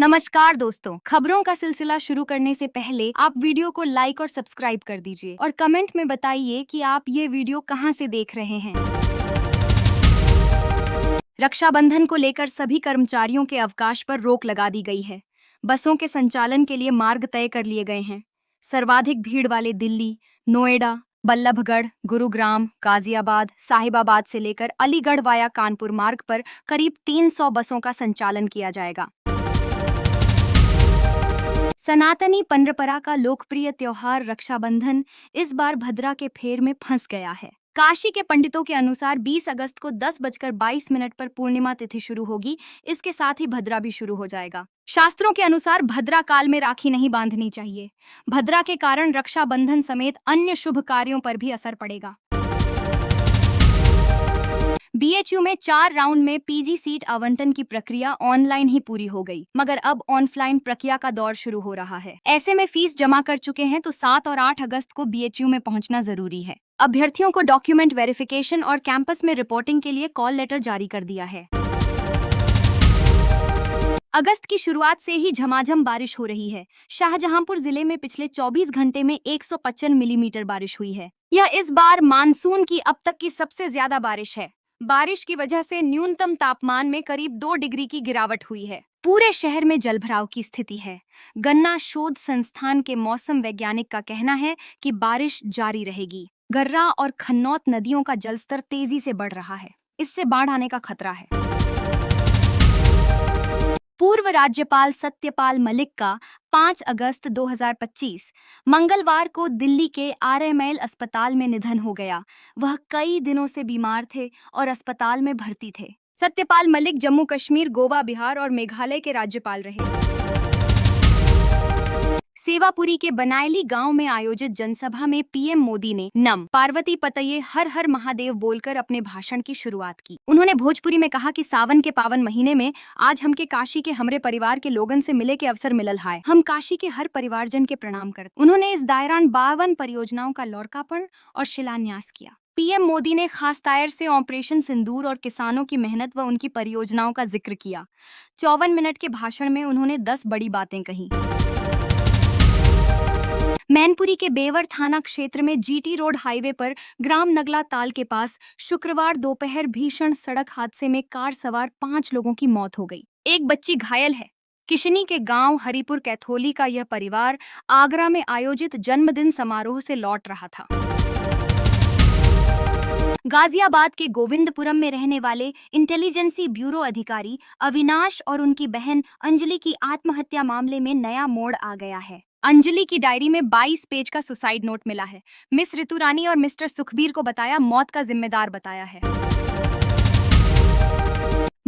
नमस्कार दोस्तों, खबरों का सिलसिला शुरू करने से पहले आप वीडियो को लाइक और सब्सक्राइब कर दीजिए और कमेंट में बताइए कि आप ये वीडियो कहां से देख रहे हैं। रक्षाबंधन को लेकर सभी कर्मचारियों के अवकाश पर रोक लगा दी गई है। बसों के संचालन के लिए मार्ग तय कर लिए गए हैं। सर्वाधिक भीड़ वाले दिल्ली, नोएडा, बल्लभगढ़, गुरुग्राम, गाजियाबाद, साहिबाबाद से लेकर अलीगढ़ वाया कानपुर मार्ग पर करीब 300 बसों का संचालन किया जाएगा। सनातनी परंपरा का लोकप्रिय त्योहार रक्षाबंधन इस बार भद्रा के फेर में फंस गया है। काशी के पंडितों के अनुसार 20 अगस्त को 10:22 पर पूर्णिमा तिथि शुरू होगी। इसके साथ ही भद्रा भी शुरू हो जाएगा। शास्त्रों के अनुसार भद्रा काल में राखी नहीं बांधनी चाहिए। भद्रा के कारण रक्षाबंधन समेत अन्य शुभ कार्यों पर भी असर पड़ेगा। बीएचयू में 4 राउंड में पीजी सीट आवंटन की प्रक्रिया ऑनलाइन ही पूरी हो गई, मगर अब ऑफलाइन प्रक्रिया का दौर शुरू हो रहा है। ऐसे में फीस जमा कर चुके हैं तो 7 और 8 अगस्त को बीएचयू में पहुंचना जरूरी है। अभ्यर्थियों को डॉक्यूमेंट वेरिफिकेशन और कैंपस में रिपोर्टिंग के लिए कॉल लेटर जारी कर दिया है। अगस्त की शुरुआत से ही झमाझम बारिश हो रही है। शाहजहांपुर जिले में पिछले 24 घंटे में 155 मिलीमीटर बारिश हुई है। यह इस बार मानसून की अब तक की सबसे ज्यादा बारिश है। बारिश की वजह से न्यूनतम तापमान में करीब 2 डिग्री की गिरावट हुई है। पूरे शहर में जलभराव की स्थिति है। गन्ना शोध संस्थान के मौसम वैज्ञानिक का कहना है कि बारिश जारी रहेगी। गर्रा और खन्नौत नदियों का जलस्तर तेजी से बढ़ रहा है। इससे बाढ़ आने का खतरा है। पूर्व राज्यपाल सत्यपाल मलिक का 5 अगस्त 2025 मंगलवार को दिल्ली के आरएमएल अस्पताल में निधन हो गया। वह कई दिनों से बीमार थे और अस्पताल में भर्ती थे। सत्यपाल मलिक जम्मू कश्मीर, गोवा, बिहार और मेघालय के राज्यपाल रहे। सेवापुरी के बनायली गांव में आयोजित जनसभा में पीएम मोदी ने नम पार्वती पतये हर हर महादेव बोलकर अपने भाषण की शुरुआत की। उन्होंने भोजपुरी में कहा कि सावन के पावन महीने में आज हमके काशी के हमरे परिवार के लोगन से मिले के अवसर मिलल है। हम काशी के हर परिवारजन के प्रणाम करते। उन्होंने इस दौरान 52 परियोजनाओं का लोकार्पण और शिलान्यास किया। पीएम मोदी ने खास तौर से ऑपरेशन सिंदूर और किसानों की मेहनत व उनकी परियोजनाओं का जिक्र किया। 54 मिनट के भाषण में उन्होंने 10 बड़ी बातें कही। मैनपुरी के बेवर थाना क्षेत्र में जीटी रोड हाईवे पर ग्राम नगला ताल के पास शुक्रवार दोपहर भीषण सड़क हादसे में कार सवार 5 लोगों की मौत हो गई। एक बच्ची घायल है। किशनी के गांव हरिपुर कैथोली का यह परिवार आगरा में आयोजित जन्मदिन समारोह से लौट रहा था। गाजियाबाद के गोविंदपुरम में रहने वाले इंटेलिजेंसी ब्यूरो अधिकारी अविनाश और उनकी बहन अंजलि की आत्महत्या मामले में नया मोड़ आ गया है। अंजलि की डायरी में 22 पेज का सुसाइड नोट मिला है। मिस ऋतु रानी और मिस्टर सुखबीर को बताया मौत का जिम्मेदार बताया है।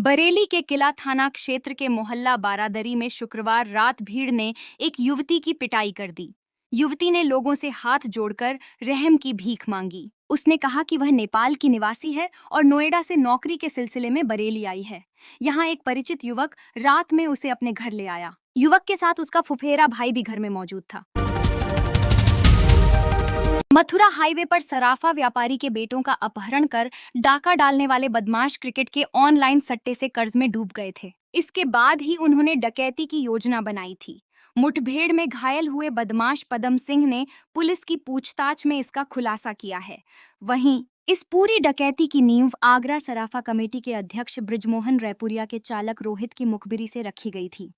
बरेली के किला थाना क्षेत्र के मोहल्ला बारादरी में शुक्रवार रात भीड़ ने एक युवती की पिटाई कर दी। युवती ने लोगों से हाथ जोड़कर रहम की भीख मांगी। उसने कहा कि वह नेपाल की निवासी है और नोएडा से नौकरी के सिलसिले में बरेली आई है। यहाँ एक परिचित युवक रात में उसे अपने घर ले आया। युवक के साथ उसका फुफेरा भाई भी घर में मौजूद था। मथुरा हाईवे पर सराफा व्यापारी के बेटों का अपहरण कर डाका डालने वाले बदमाश क्रिकेट के ऑनलाइन सट्टे से कर्ज में डूब गए थे। इसके बाद ही उन्होंने डकैती की योजना बनाई थी। मुठभेड़ में घायल हुए बदमाश पदम सिंह ने पुलिस की पूछताछ में इसका खुलासा किया है। वहीं इस पूरी डकैती की नींव आगरा सराफा कमेटी के अध्यक्ष ब्रिजमोहन रैपुरिया के चालक रोहित की मुखबिरी से रखी गई थी।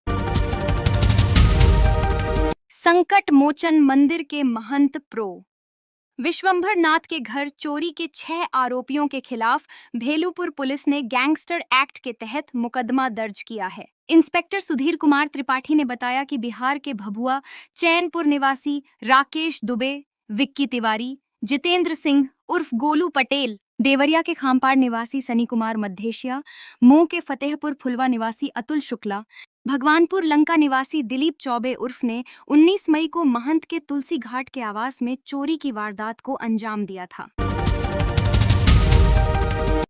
संकट मोचन मंदिर के महंत प्रो विश्वंभर नाथ के घर चोरी के 6 आरोपियों के खिलाफ भेलूपुर पुलिस ने गैंगस्टर एक्ट के तहत मुकदमा दर्ज किया है। इंस्पेक्टर सुधीर कुमार त्रिपाठी ने बताया कि बिहार के भभुआ चैनपुर निवासी राकेश दुबे, विक्की तिवारी, जितेंद्र सिंह उर्फ गोलू पटेल, देवरिया के खामपाड़ निवासी सनी कुमार मद्धेशिया, मोह के फतेहपुर फुलवा निवासी अतुल शुक्ला, भगवानपुर लंका निवासी दिलीप चौबे उर्फ ने 19 मई को महंत के तुलसी घाट के आवास में चोरी की वारदात को अंजाम दिया था।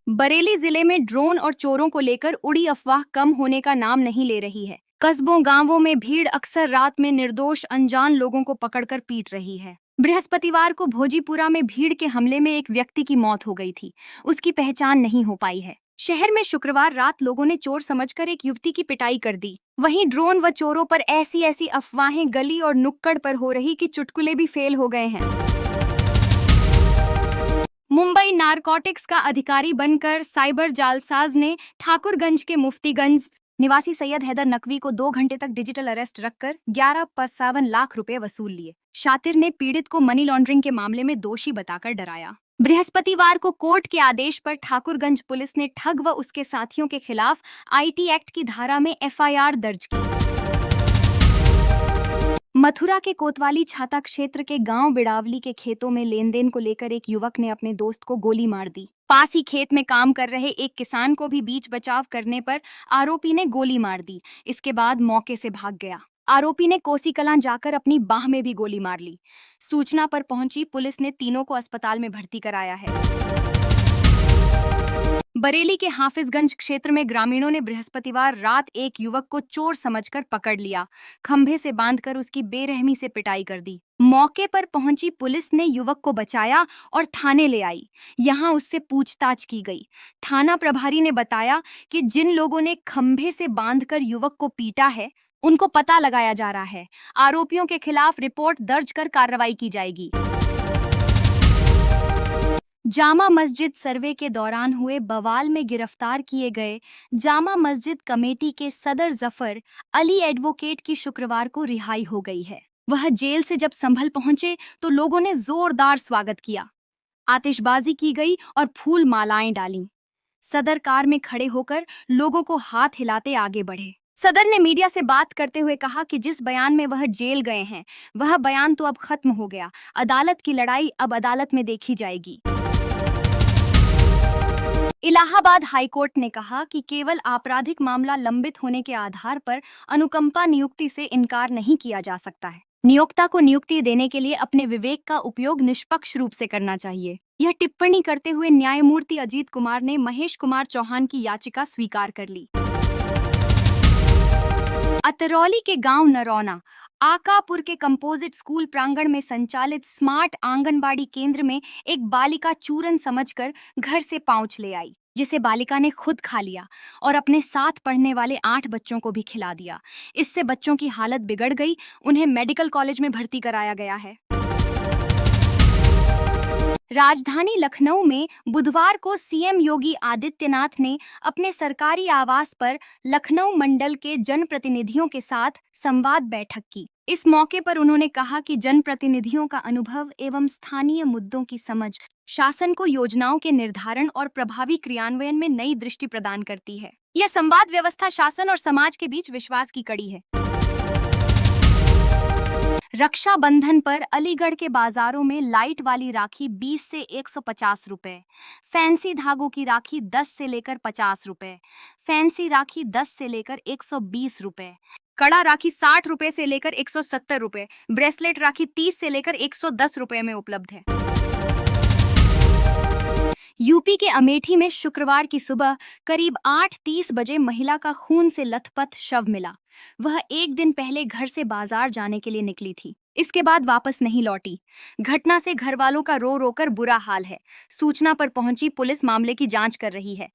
बरेली जिले में ड्रोन और चोरों को लेकर उड़ी अफवाह कम होने का नाम नहीं ले रही है। कस्बों गांवों में भीड़ अक्सर रात में निर्दोष अनजान लोगों को पकड़कर पीट रही है। बृहस्पतिवार को भोजीपुरा में भीड़ के हमले में एक व्यक्ति की मौत हो गई थी। उसकी पहचान नहीं हो पाई है। शहर में शुक्रवार रात लोगों ने चोर समझकर एक युवती की पिटाई कर दी। वहीं ड्रोन व चोरों पर ऐसी ऐसी अफवाहें गली और नुक्कड़ पर हो रही कि चुटकुले भी फेल हो गए हैं। मुंबई नारकोटिक्स का अधिकारी बनकर साइबर जालसाज ने ठाकुरगंज के मुफ्तीगंज निवासी सैयद हैदर नकवी को 2 घंटे तक डिजिटल अरेस्ट रखकर 11.57 लाख रुपए वसूल लिए। शातिर ने पीड़ित को मनी लॉन्ड्रिंग के मामले में दोषी बताकर डराया। बृहस्पतिवार को कोर्ट के आदेश पर ठाकुरगंज पुलिस ने ठग व उसके साथियों के खिलाफ आईटी एक्ट की धारा में एफआईआर दर्ज की। मथुरा के कोतवाली छाता क्षेत्र के गांव बिड़ावली के खेतों में लेन-देन को लेकर एक युवक ने अपने दोस्त को गोली मार दी। पास ही खेत में काम कर रहे एक किसान को भी बीच बचाव करने पर आरोपी ने गोली मार दी। इसके बाद मौके से भाग गया। आरोपी ने कोसी कलां जाकर अपनी बाह में भी गोली मार ली। सूचना पर पहुंची पुलिस ने तीनों को अस्पताल में भर्ती कराया है। बरेली के हाफिजगंज क्षेत्र में ग्रामीणों ने बृहस्पतिवार रात एक युवक को चोर समझकर पकड़ लिया। खंभे से बांधकर उसकी बेरहमी से पिटाई कर दी। मौके पर पहुंची पुलिस ने युवक को बचाया और थाने ले आई। यहां उससे पूछताछ की गई। थाना प्रभारी ने बताया कि जिन लोगों ने खंभे से बांधकर युवक को पीटा है, उनको पता लगाया जा रहा है। आरोपियों के खिलाफ रिपोर्ट दर्ज कर कार्रवाई की जाएगी। जामा मस्जिद सर्वे के दौरान हुए बवाल में गिरफ्तार किए गए जामा मस्जिद कमेटी के सदर जफर अली एडवोकेट की शुक्रवार को रिहाई हो गई है। वह जेल से जब संभल पहुंचे तो लोगों ने जोरदार स्वागत किया। आतिशबाजी की गई और फूल मालाएं डालीं। सदर कार में खड़े होकर लोगों को हाथ हिलाते आगे बढ़े। सदर ने मीडिया से बात करते हुए कहा कि जिस बयान में वह जेल गए हैं, वह बयान तो अब खत्म हो गया। अदालत की लड़ाई अब अदालत में देखी जाएगी। इलाहाबाद हाईकोर्ट ने कहा कि केवल आपराधिक मामला लंबित होने के आधार पर अनुकंपा नियुक्ति से इनकार नहीं किया जा सकता है। नियोक्ता को नियुक्ति देने के लिए अपने विवेक का उपयोग निष्पक्ष रूप से करना चाहिए। यह टिप्पणी करते हुए न्यायमूर्ति अजीत कुमार ने महेश कुमार चौहान की याचिका स्वीकार कर ली। अतरौली के गांव नरौना आकापुर के कंपोजिट स्कूल प्रांगण में संचालित स्मार्ट आंगनबाड़ी केंद्र में एक बालिका चूरन समझकर घर से पाउच ले आई, जिसे बालिका ने खुद खा लिया और अपने साथ पढ़ने वाले 8 बच्चों को भी खिला दिया। इससे बच्चों की हालत बिगड़ गई। उन्हें मेडिकल कॉलेज में भर्ती कराया गया है। राजधानी लखनऊ में बुधवार को सीएम योगी आदित्यनाथ ने अपने सरकारी आवास पर लखनऊ मंडल के जनप्रतिनिधियों के साथ संवाद बैठक की। इस मौके पर उन्होंने कहा कि जनप्रतिनिधियों का अनुभव एवं स्थानीय मुद्दों की समझ शासन को योजनाओं के निर्धारण और प्रभावी क्रियान्वयन में नई दृष्टि प्रदान करती है। यह संवाद व्यवस्था शासन और समाज के बीच विश्वास की कड़ी है। रक्षाबंधन पर अलीगढ़ के बाजारों में लाइट वाली राखी 20 से 150 रुपए, फैंसी धागों की राखी 10 से लेकर 50 रुपए, फैंसी राखी 10 से लेकर 120 रुपए, कड़ा राखी 60 रुपए से लेकर 170 रुपए, ब्रेसलेट राखी 30 से लेकर 110 रुपए में उपलब्ध है। यूपी के अमेठी में शुक्रवार की सुबह करीब 8:30 बजे महिला का खून से लथपथ शव मिला। वह एक दिन पहले घर से बाजार जाने के लिए निकली थी। इसके बाद वापस नहीं लौटी। घटना से घर वालों का रो रो कर बुरा हाल है। सूचना पर पहुंची पुलिस मामले की जांच कर रही है।